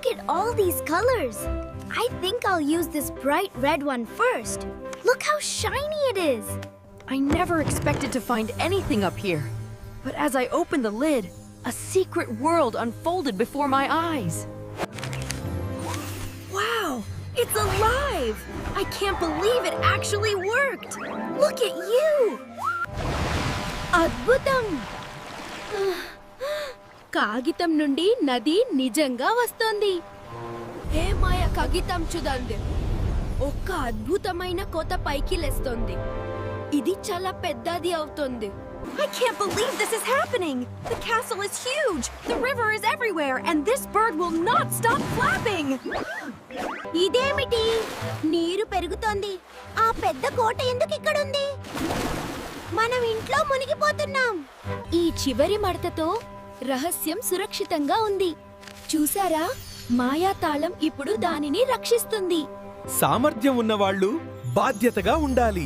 Look at all these colors. I think I'll use this bright red one first. Look how shiny it is. I never expected to find anything up here. But as I opened the lid, a secret world unfolded before my eyes. Wow! It's alive! I can't believe it actually worked! Look at you! అద్భుతం. కాగితం నుండి నది నిజంగా వస్తోంది. హే మాయ కాగితం చూడండి. ఒక అద్భుతమైన కోత పైకి లేస్తోంది. ఇది చాలా పెద్దది అవుతుంది. I can't believe this is happening! The castle is huge! The river is everywhere, and this bird will not stop flapping! ఇదేమిటి? నీరు పెరుగుతోంది. ఆ పెద్ద కోట ఎందుకు ఇక్కడ ఉంది? మనం ఇంట్లో మునిగిపోతున్నాం. ఈ చివరి మడతతో రహస్యం సురక్షితంగా ఉంది. చూసారా? మాయా తాళం ఇప్పుడు దానిని రక్షిస్తుంది. సామర్థ్యం ఉన్నవాళ్ళు బాధ్యతగా ఉండాలి.